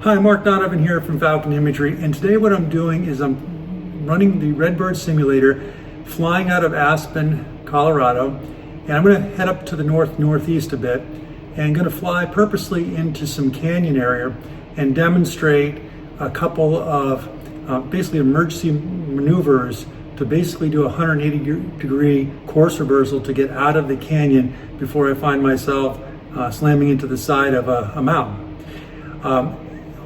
Hi, Mark Donovan here from Falcon Imagery, and today what I'm doing is I'm running the Redbird simulator flying out of Aspen, Colorado, and I'm going to head up to the northeast a bit and going to fly purposely into some canyon area and demonstrate a couple of basically emergency maneuvers to basically do a 180-degree course reversal to get out of the canyon before I find myself slamming into the side of a mountain.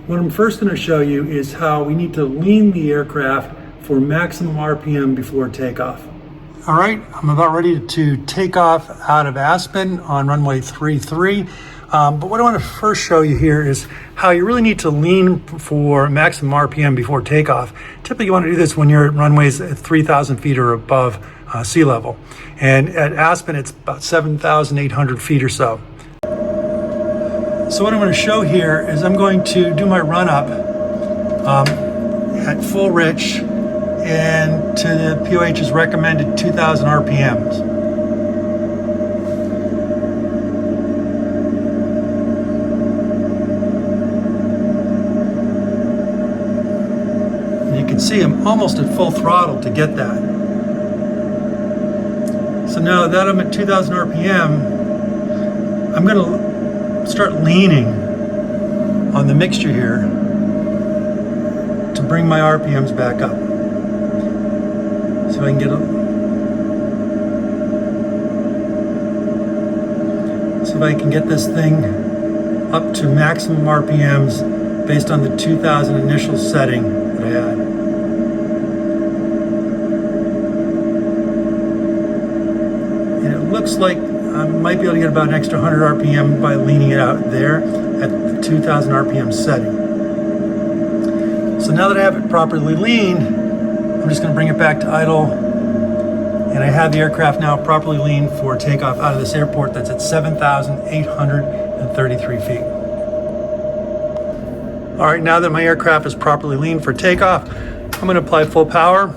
What I'm first going to show you is how we need to lean the aircraft for maximum RPM before takeoff. All right, I'm about ready to take off out of Aspen on runway 33. But what I want to first show you here is how you really need to lean for maximum RPM before takeoff. Typically you want to do this when you're at runways at 3,000 feet or above sea level. And at Aspen, it's about 7,800 feet or so. So what I'm going to show here is I'm going to do my run up at full rich and to the POH's recommended 2,000 RPMs. And you can see I'm almost at full throttle to get that. So now that I'm at 2,000 RPM, I'm going to start leaning on the mixture here to bring my RPMs back up. So I can get if I can get this thing up to maximum RPMs based on the 2,000 initial setting that I had. And it looks like I might be able to get about an extra 100 RPM by leaning it out there at the 2,000 RPM setting. So now that I have it properly leaned, I'm just going to bring it back to idle. And I have the aircraft now properly leaned for takeoff out of this airport that's at 7,833 feet. All right, now that my aircraft is properly leaned for takeoff, I'm going to apply full power.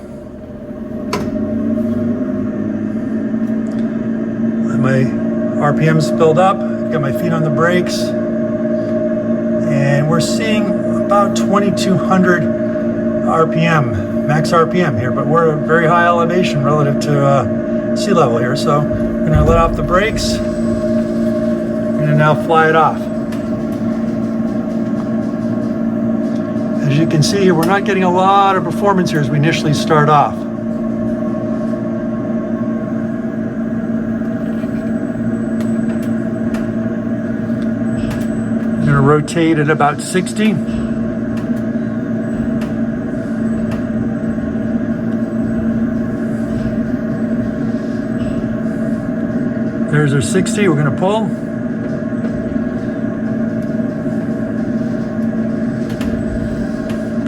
My RPMs build up, I've got my feet on the brakes, and we're seeing about 2,200 RPM, max RPM here, but we're at a very high elevation relative to sea level here, so I'm going to let off the brakes. I'm going to now fly it off. As you can see here, we're not getting a lot of performance here as we initially start off. Rotate at about 60. There's our 60, we're going to pull.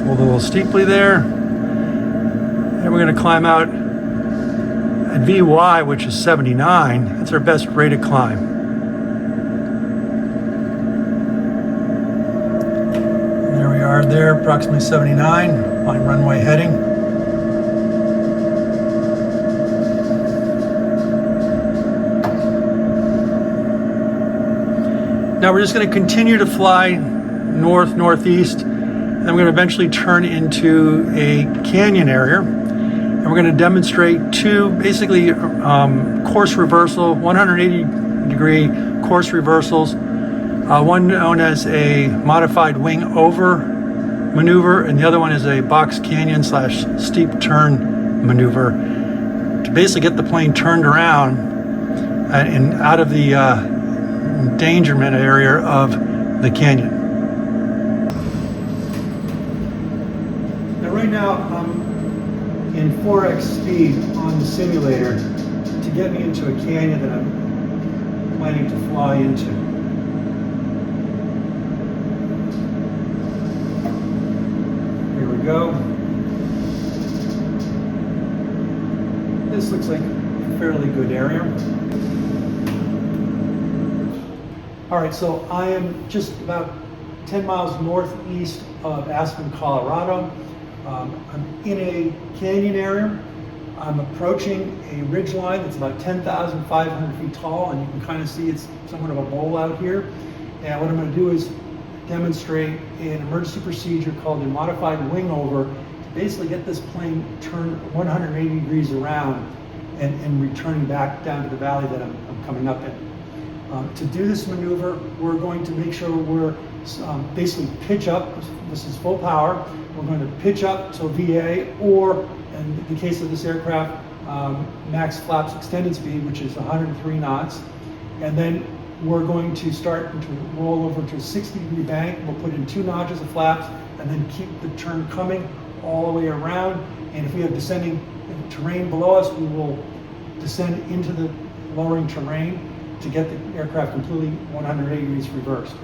Pull a little steeply there. And we're going to climb out at VY, which is 79. That's our best rated climb. There, approximately 79, my runway heading. Now we're just going to continue to fly northeast, and we're going to eventually turn into a canyon area, and we're going to demonstrate two basically course reversal, 180-degree course reversals. One known as a Modified Wingover Maneuver, and the other one is a box canyon / steep turn maneuver to basically get the plane turned around and out of the endangerment area of the canyon. Now right now I'm in 4x speed on the simulator to get me into a canyon that I'm planning to fly into. Go. This looks like a fairly good area. All right, so I am just about 10 miles northeast of Aspen, Colorado. I'm in a canyon area. I'm approaching a ridge line that's about 10,500 feet tall, and you can kind of see it's somewhat of a bowl out here. And what I'm going to do is demonstrate an emergency procedure called a Modified Wingover to basically get this plane turned 180 degrees around and returning back down to the valley that I'm coming up in. To do this maneuver, we're going to make sure we're basically pitch up. This is full power. We're going to pitch up to VA, or in the case of this aircraft, max flaps extended speed, which is 103 knots. And then we're going to start to roll over to a 60-degree bank. We'll put in 2 notches of flaps and then keep the turn coming all the way around. And if we have descending terrain below us, we will descend into the lowering terrain to get the aircraft completely 180 degrees reversed.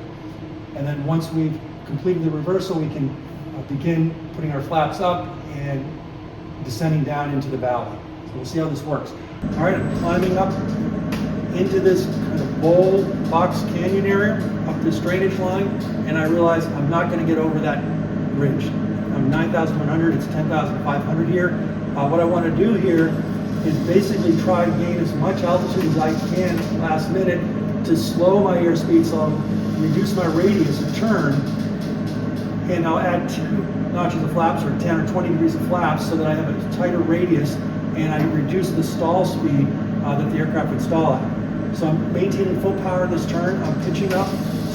And then once we've completed the reversal, we can begin putting our flaps up and descending down into the valley. So we'll see how this works. All right, I'm climbing up into this kind of bowl box canyon area, up this drainage line, and I realize I'm not going to get over that ridge. I'm 9,100, it's 10,500 here. What I want to do here is basically try to gain as much altitude as I can last minute to slow my airspeed, so I'll reduce my radius of turn, and I'll add 2 notches of flaps or 10 or 20 degrees of flaps so that I have a tighter radius and I reduce the stall speed that the aircraft would stall at. So I'm maintaining full power this turn. I'm pitching up,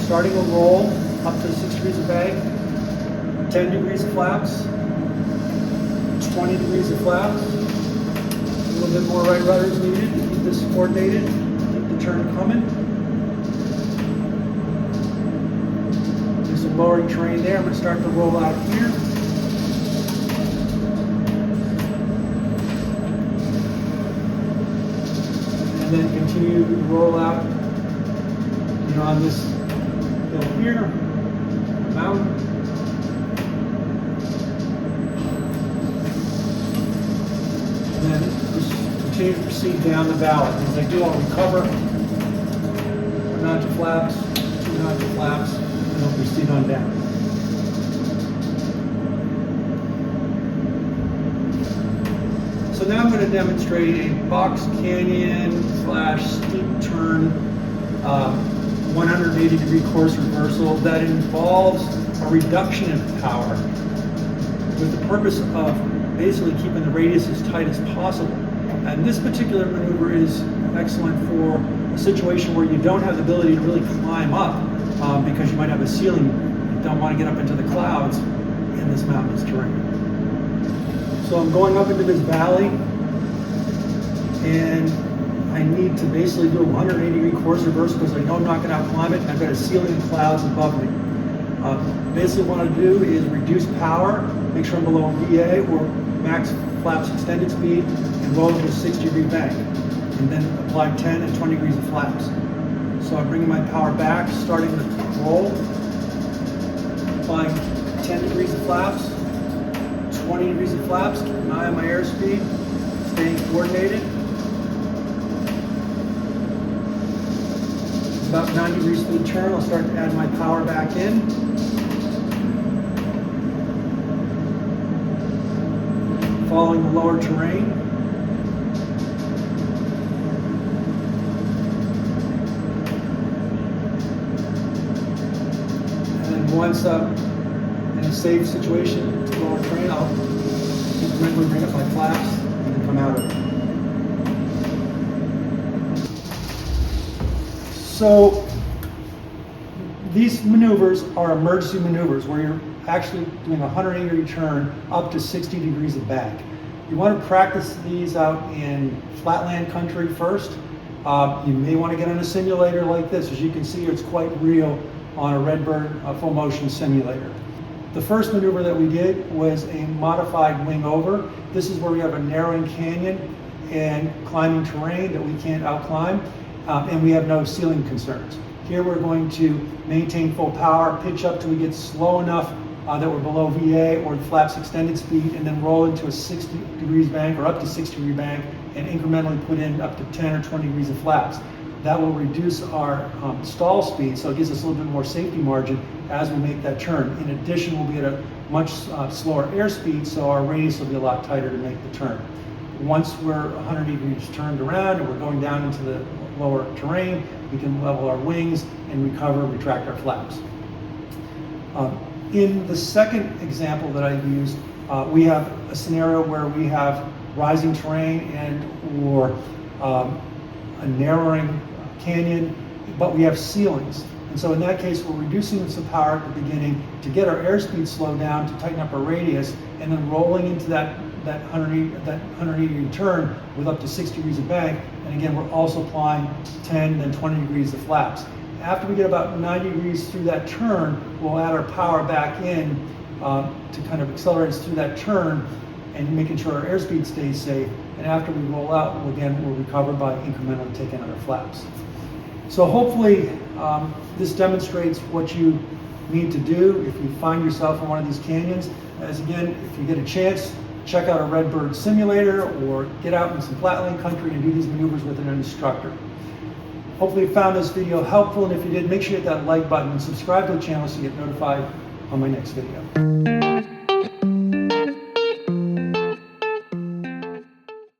starting a roll up to 6 degrees of bank, 10 degrees of flaps, 20 degrees of flaps. A little bit more right rudder is needed to keep this coordinated, keep the turn coming. There's some lowering terrain there. I'm going to start to roll out here. And then continue to roll out, on this hill here, mountain. And then just continue to proceed down the valley. As I do, I'll recover 1 notch of flaps, 2 notch of flaps, and I'll proceed on down. So now I'm going to demonstrate a box canyon / steep turn 180 degree course reversal that involves a reduction in power with the purpose of basically keeping the radius as tight as possible. And this particular maneuver is excellent for a situation where you don't have the ability to really climb up because you might have a ceiling. You don't want to get up into the clouds in this mountainous terrain. So I'm going up into this valley, and I need to basically do a 180 degree course reversal because I know I'm not going to outclimb it, and I've got a ceiling of clouds above me. Basically what I want to do is reduce power, make sure I'm below VA or max flaps extended speed, and roll into a 60-degree bank, and then apply 10 and 20 degrees of flaps. So I'm bringing my power back, starting the roll, applying 10 degrees of flaps, 20 degrees of flaps, keep an eye on my airspeed, staying coordinated. It's about 90 degrees for the turn. I'll start to add my power back in. Following the lower terrain. And then once in a safe situation, lower terrain, I'll incrementally bring up my flaps and then come out of it. So these maneuvers are emergency maneuvers where you're actually doing a 180 degree turn up to 60 degrees of bank. You want to practice these out in flatland country first. You may want to get on a simulator like this. As you can see, it's quite real on a Redbird full motion simulator. The first maneuver that we did was a modified wingover. This is where we have a narrowing canyon and climbing terrain that we can't outclimb, and we have no ceiling concerns. Here we're going to maintain full power, pitch up till we get slow enough that we're below VA or the flaps extended speed, and then roll into a 60 degrees bank or up to 60 degree bank and incrementally put in up to 10 or 20 degrees of flaps. That will reduce our stall speed, so it gives us a little bit more safety margin as we make that turn. In addition, we'll be at a much slower airspeed, so our radius will be a lot tighter to make the turn. Once we're 180 degrees turned around and we're going down into the lower terrain, we can level our wings and recover and retract our flaps. In the second example that I used, we have a scenario where we have rising terrain and or a narrowing canyon, but we have ceilings. And so in that case, we're reducing some power at the beginning to get our airspeed slowed down, to tighten up our radius, and then rolling into that 180 turn with up to 60 degrees of bank. And again, we're also applying 10, then 20 degrees of flaps. After we get about 90 degrees through that turn, we'll add our power back in to kind of accelerate us through that turn and making sure our airspeed stays safe. And after we roll out, we'll recover by incrementally taking out our flaps. So hopefully this demonstrates what you need to do if you find yourself in one of these canyons. As again, if you get a chance, check out a Redbird simulator or get out in some flatland country and do these maneuvers with an instructor. Hopefully you found this video helpful, and if you did, make sure you hit that like button and subscribe to the channel so you get notified on my next video.